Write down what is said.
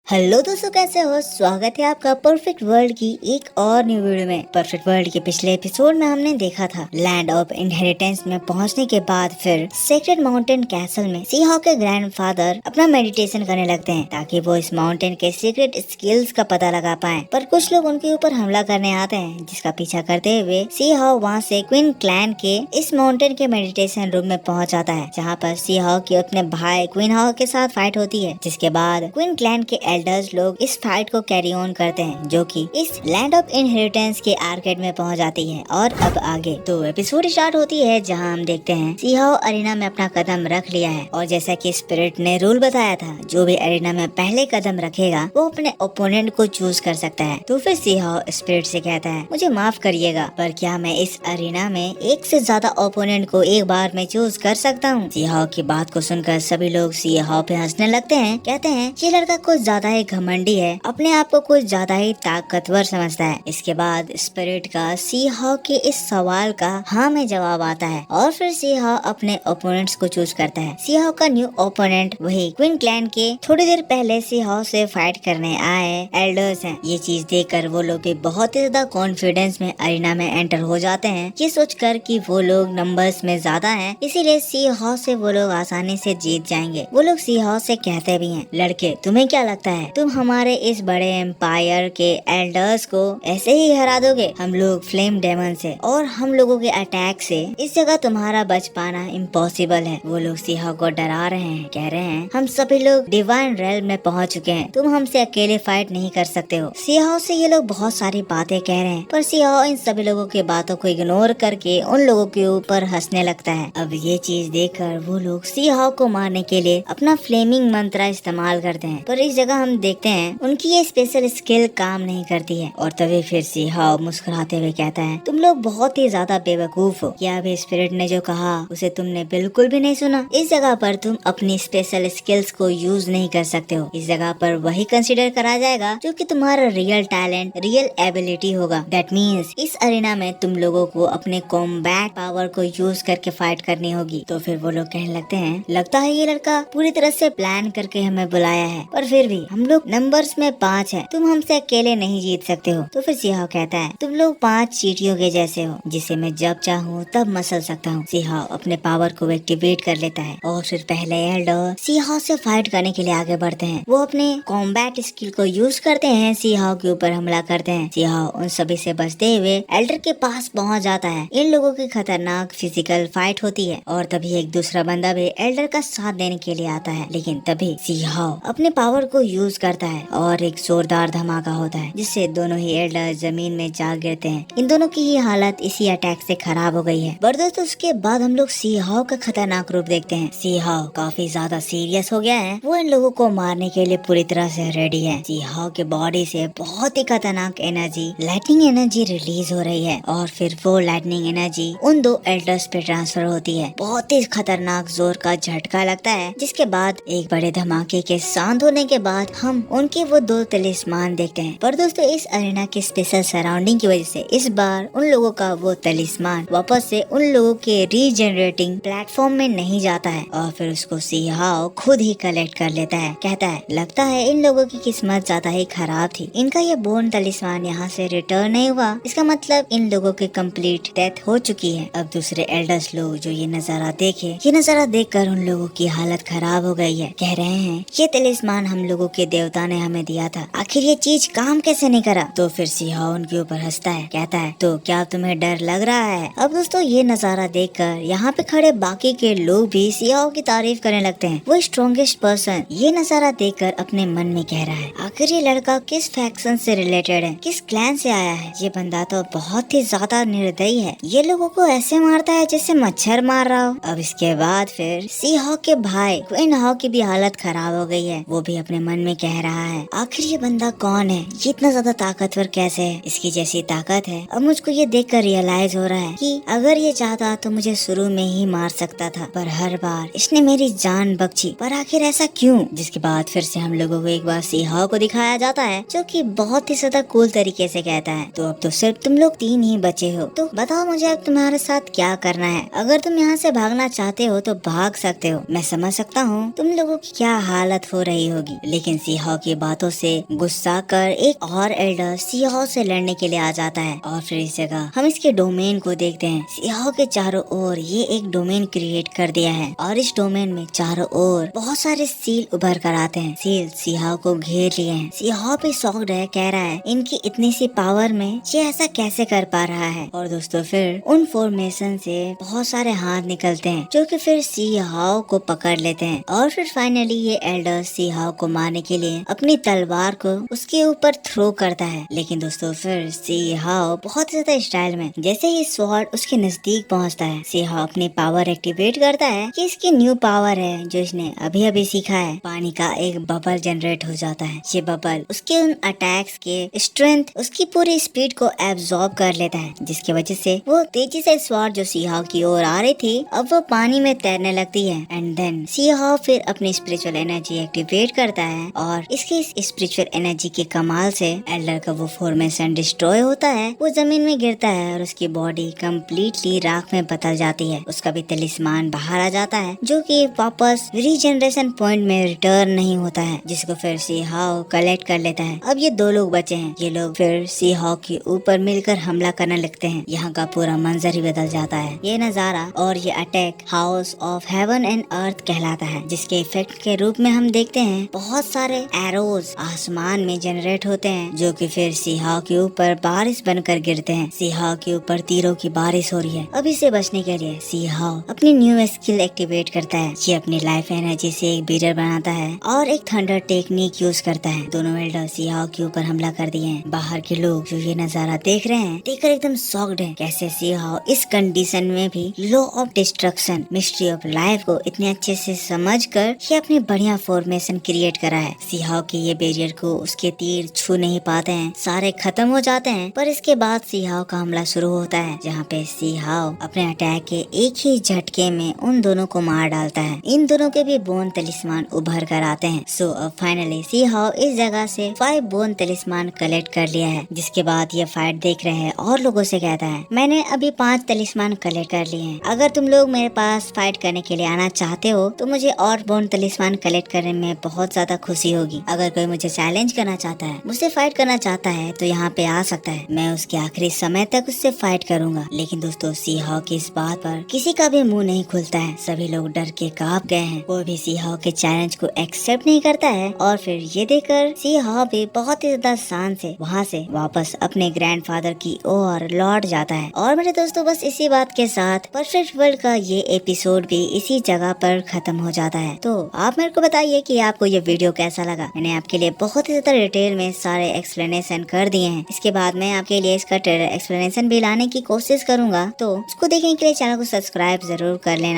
Hello दोस्तों, कैसे हो? स्वागत है आपका परफेक्ट वर्ल्ड की एक और न्यू वीडियो में। परफेक्ट वर्ल्ड के पिछले एपिसोड में हमने देखा था लैंड ऑफ इनहेरिटेंस में पहुंचने के बाद फिर सेक्रेड माउंटेन कैसल में सीहॉक के ग्रैंडफादर अपना मेडिटेशन करने लगते हैं ताकि वो इस माउंटेन के सीक्रेट स्किल्स का पता लगा पाएं। पर कुछ लोग उनके ऊपर हमला करने आते हैं, जिसका पीछा करते हुए सीहॉक वहाँ से क्वीन क्लैन के इस माउंटेन के मेडिटेशन रूम में पहुँच जाता है, जहाँ पर सीहॉक की अपने भाई क्वीन हॉक के साथ फाइट होती है। जिसके बाद क्वीन क्लैन के एल्डर्स लोग इस फाइट को कैरी ऑन करते हैं, जो कि इस लैंड ऑफ इनहेरिटेंस के आर्केड में पहुंच जाती है। और अब आगे तो एपिसोड स्टार्ट होती है, जहां हम देखते हैं सीहॉक अरीना में अपना कदम रख लिया है और जैसा कि स्पिरिट ने रूल बताया था, जो भी अरीना में पहले कदम रखेगा वो अपने ओपोनेंट को चूज कर सकता है। तो फिर सीहॉक स्पिरिट से कहता है, मुझे माफ करिएगा, पर क्या मैं इस अरीना में एक से ज्यादा ओपोनेंट को एक बार में चूज कर सकता हूँ? सीहॉक की बात को सुनकर सभी लोग सीहॉक पे हंसने लगते हैं। कहते हैं ये लड़का कुछ ज्यादा ही घमंडी है, अपने आप को कुछ ज्यादा ही ताकतवर समझता है। इसके बाद स्पिरिट का सीहॉक के इस सवाल का हाँ में जवाब आता है और फिर सीहॉक अपने ओपोनेंट्स को चूज करता है। सीहॉक का न्यू ओपोनेंट वही क्वीन क्लैन के थोड़ी देर पहले सीहॉक से फाइट करने आए एल्डर्स हैं। ये चीज देखकर वो लोग भी बहुत ही ज्यादा कॉन्फिडेंस में अरीना में एंटर हो जाते हैं, ये सोचकर कि वो लोग नंबर्स में ज्यादा हैं, इसीलिए सीहॉक से वो लोग आसानी से जीत जाएंगे। वो लोग सीहॉक से कहते भी हैं, लड़के तुम्हें क्या लगता है तुम हमारे इस बड़े एम्पायर के एल्डर्स को ऐसे ही हरा दोगे? हम लोग फ्लेम डेमन से और हम लोगों के अटैक से इस जगह तुम्हारा बच पाना इम्पॉसिबल है। वो लोग सीहॉक को डरा रहे हैं, कह रहे हैं हम सभी लोग डिवाइन रेल में पहुंच चुके हैं, तुम हमसे अकेले फाइट नहीं कर सकते हो। सीहॉक से ये लोग बहुत सारी बातें कह रहे हैं, पर सीहॉक इन सभी लोगों की बातों को इग्नोर करके उन लोगों के ऊपर हंसने लगता है। अब ये चीज देखकर वो लोग सीहॉक को मारने के लिए अपना फ्लेमिंग मंत्र इस्तेमाल करते हैं, पर इस जगह हम देखते हैं उनकी ये स्पेशल स्किल काम नहीं करती है। और तभी फिर सीहॉक मुस्कुराते हुए कहता है, तुम लोग बहुत ही ज्यादा बेवकूफ हो। क्या अभी स्पिरिट ने जो कहा उसे तुमने बिल्कुल भी नहीं सुना? इस जगह पर तुम अपनी स्पेशल स्किल्स को यूज नहीं कर सकते हो। इस जगह पर वही कंसिडर करा जाएगा जो कि तुम्हारा रियल टैलेंट, रियल एबिलिटी होगा। दैट मीन्स इस अरीना में तुम लोगों को अपने कॉम्बैट पावर को यूज करके फाइट करनी होगी। तो फिर वो लोग कहने लगते हैं, लगता है ये लड़का पूरी तरह से प्लान करके हमें बुलाया है, पर फिर भी हम लोग नंबर्स में 5 है, तुम हमसे अकेले नहीं जीत सकते हो। तो फिर सीहॉक कहता है, तुम लोग 5 चींटियों के जैसे हो, जिसे मैं जब चाहूँ तब मसल सकता हूँ। सीहॉक अपने पावर को एक्टिवेट कर लेता है और फिर पहले एल्डर सीहॉक से फाइट करने के लिए आगे बढ़ते हैं। वो अपने कॉम्बैट स्किल को यूज करते हैं, सीहॉक के ऊपर हमला करते हैं। सीहॉक उन सभी से बचते हुए एल्डर के पास पहुँच जाता है। इन लोगों की खतरनाक फिजिकल फाइट होती है और तभी एक दूसरा बंदा भी एल्डर का साथ देने के लिए आता है, लेकिन तभी सीहॉक अपने पावर को यूज करता है और एक जोरदार धमाका होता है, जिससे दोनों ही एल्डर जमीन में जा गिरते हैं। इन दोनों की ही हालत इसी अटैक से खराब हो गई है। पर दोस्तों उसके बाद हम लोग सीहॉक का खतरनाक रूप देखते हैं। सीहॉक काफी ज्यादा सीरियस हो गया है, वो इन लोगों को मारने के लिए पूरी तरह से रेडी है। सीहॉक के बॉडी से बहुत ही खतरनाक एनर्जी, लाइटनिंग एनर्जी रिलीज हो रही है और फिर वो लाइटनिंग एनर्जी उन 2 एल्डर्स पे ट्रांसफर होती है। बहुत ही खतरनाक जोर का झटका लगता है, जिसके बाद एक बड़े धमाके के शांत होने के बाद हम उनके वो 2 तलिस्मान देखते हैं। पर दोस्तों इस अरेना के स्पेशल सराउंडिंग की वजह से इस बार उन लोगों का वो तलिस्मान वापस से उन लोगों के रीजनरेटिंग प्लेटफॉर्म में नहीं जाता है और फिर उसको सीहॉक खुद ही कलेक्ट कर लेता है। कहता है, लगता है इन लोगों की किस्मत ज्यादा ही खराब थी, इनका ये बोन तलिस्मान यहाँ से रिटर्न नहीं हुआ, इसका मतलब इन लोगों की कंप्लीट डेथ हो चुकी है। अब दूसरे एल्डर्स लोग जो ये नजारा देखकर उन लोगों की हालत खराब हो गई है। कह रहे हैं ये तलिस्मान हम लोगों के देवता ने हमें दिया था, आखिर ये चीज काम कैसे नहीं करा? तो फिर सीहॉक उनके ऊपर हंसता है, कहता है, तो क्या तुम्हें डर लग रहा है? अब दोस्तों ये नजारा देखकर यहाँ पे खड़े बाकी के लोग भी सीहॉक की तारीफ करने लगते हैं। वो स्ट्रॉन्गेस्ट पर्सन ये नजारा देखकर अपने मन में कह रहा है, आखिर ये लड़का किस फैक्शन से रिलेटेड है, किस क्लैन से आया है? ये बंदा तो बहुत ही ज्यादा निर्दयी है, ये लोगों को ऐसे मारता है जैसे मच्छर मार रहा हो। अब इसके बाद फिर सीहॉक के भाई क्वीन हॉक की भी हालत खराब हो गई है। वो भी अपने मन में कह रहा है, आखिर ये बंदा कौन है, ये इतना ज्यादा ताकतवर कैसे है, इसकी जैसी ताकत है। अब मुझको ये देखकर रियलाइज हो रहा है कि अगर ये चाहता तो मुझे शुरू में ही मार सकता था, पर हर बार इसने मेरी जान बख्शी, पर आखिर ऐसा क्यों? जिसके बाद फिर से हम लोगों को एक बार सीहॉक को दिखाया जाता है, जो कि बहुत ही ज्यादा कूल तरीके से कहता है, तो अब तो सिर्फ तुम लोग 3 ही बचे हो, तो बताओ मुझे अब तुम्हारे साथ क्या करना है? अगर तुम यहाँ से भागना चाहते हो तो भाग सकते हो, मैं समझ सकता हूँ तुम लोगों की क्या हालत हो रही होगी, लेकिन लेकिन सीहाओ की बातों से गुस्सा कर एक और एल्डर सीहाओ से लड़ने के लिए आ जाता है। और फिर इस जगह हम इसके डोमेन को देखते हैं। सीहाओ के चारों ओर ये एक डोमेन क्रिएट कर दिया है और इस डोमेन में चारों ओर बहुत सारे सील उभर कर आते हैं। सील सीहाओ को घेर लिए हैं। सीहाओ भी शॉक्ड है, कह रहा है इनकी इतनी सी पावर में ये ऐसा कैसे कर पा रहा है। और दोस्तों फिर उन फॉर्मेशन से बहुत सारे हाथ निकलते हैं जो कि फिर सीहाओ को पकड़ लेते हैं। और फिर फाइनली ये एल्डर सीहाओ को मारने के लिए अपनी तलवार को उसके ऊपर थ्रो करता है। लेकिन दोस्तों फिर सीहाओ बहुत ज्यादा स्टाइल में जैसे ही स्वॉर्ड उसके नजदीक पहुंचता है, सीहाओ अपनी पावर एक्टिवेट करता है कि इसकी न्यू पावर है जो इसने अभी अभी सीखा है। पानी का एक बबल जनरेट हो जाता है। ये बबल उसके उन अटैक्स के स्ट्रेंथ, उसकी पूरी स्पीड को एब्जॉर्ब कर लेता है, जिसकी वजह से वो तेजी से स्वॉर्ड जो सीहाओ की ओर आ रही थी अब वो पानी में तैरने लगती है। एंड देन सीहाओ फिर अपनी स्पिरिचुअल एनर्जी एक्टिवेट करता है और इसकी स्पिरिचुअल एनर्जी के कमाल से एल्डर का वो फॉर्मेशन डिस्ट्रॉय होता है। वो जमीन में गिरता है और उसकी बॉडी कम्प्लीटली राख में बदल जाती है। उसका भी तलिस्मान बाहर आ जाता है जो कि वापस रीजनरेशन पॉइंट में रिटर्न नहीं होता है, जिसको फिर सीहाओ कलेक्ट कर लेता है। अब ये दो लोग बचे हैं। ये लोग फिर सीहाओ के ऊपर मिलकर हमला करने लगते हैं। यहाँ का पूरा मंजर ही बदल जाता है। ये नजारा और ये attack house of heaven and earth कहलाता है, जिसके इफेक्ट के रूप में हम देखते हैं बहुत सारे एरोज आसमान में जनरेट होते हैं जो कि फिर सीहाओ के ऊपर बारिश बनकर गिरते हैं। सीहाओ के ऊपर तीरों की बारिश हो रही है। अब इसे बचने के लिए सीहाओ अपनी न्यू स्किल एक्टिवेट करता है। ये अपनी लाइफ एनर्जी से एक बीडर बनाता है और एक थंडर टेक्निक यूज करता है। दोनों एल्डर सीहाओ के ऊपर हमला कर दिए हैं। बाहर के लोग जो ये नजारा देख रहे हैं देखकर एकदम शॉक्ड हैं। कैसे सीहाओ इस कंडीशन में भी law of destruction, mystery of life को इतने अच्छे से समझकर ये अपनी बढ़िया फॉर्मेशन क्रिएट करा है। सीहाओ के ये बैरियर को उसके तीर छू नहीं पाते हैं, सारे खत्म हो जाते हैं। पर इसके बाद सीहाओ का हमला शुरू होता है, जहाँ पे सीहाओ अपने अटैक के एक ही झटके में उन दोनों को मार डालता है। इन दोनों के भी बोन तलिस्मान उभर कर आते हैं। सो अब फाइनली सीहाओ इस जगह से 5 बोन तलिस्मान कलेक्ट कर लिया है। जिसके बाद ये फाइट देख रहे हैं और लोगों से कहता है मैंने अभी 5 तलिस्मान कलेक्ट कर लिए हैं। अगर तुम लोग मेरे पास फाइट करने के लिए आना चाहते हो तो मुझे और बोन तलिस्मान कलेक्ट करने में बहुत ज्यादा खुशी होगी। अगर कोई मुझे चैलेंज करना चाहता है, मुझसे फाइट करना चाहता है तो यहाँ पे आ सकता है। मैं उसके आखिरी समय तक उससे फाइट करूंगा। लेकिन दोस्तों सीहाओ की इस बात पर किसी का भी मुंह नहीं खुलता है। सभी लोग डर के कांप गए हैं। कोई भी सीहाओ के चैलेंज को एक्सेप्ट नहीं करता है। और फिर ये देखकर सीहाओ भी बहुत ही ज्यादा शान से वहाँ से वापस अपने ग्रैंडफादर की ओर लौट जाता है। और मेरे दोस्तों बस इसी बात के साथ परफेक्ट वर्ल्ड का ये एपिसोड भी इसी जगह पर खत्म हो जाता है। तो आप मेरे को बताइए कि आपको ये वीडियो कैसा लगा। मैंने आपके लिए बहुत ही ज्यादा डिटेल में सारे एक्सप्लेनेशन कर दिए हैं। इसके बाद मैं आपके लिए इसका एक्सप्लेनेशन भी लाने की कोशिश करूंगा, तो उसको देखने के लिए चैनल को सब्सक्राइब जरूर कर लेना।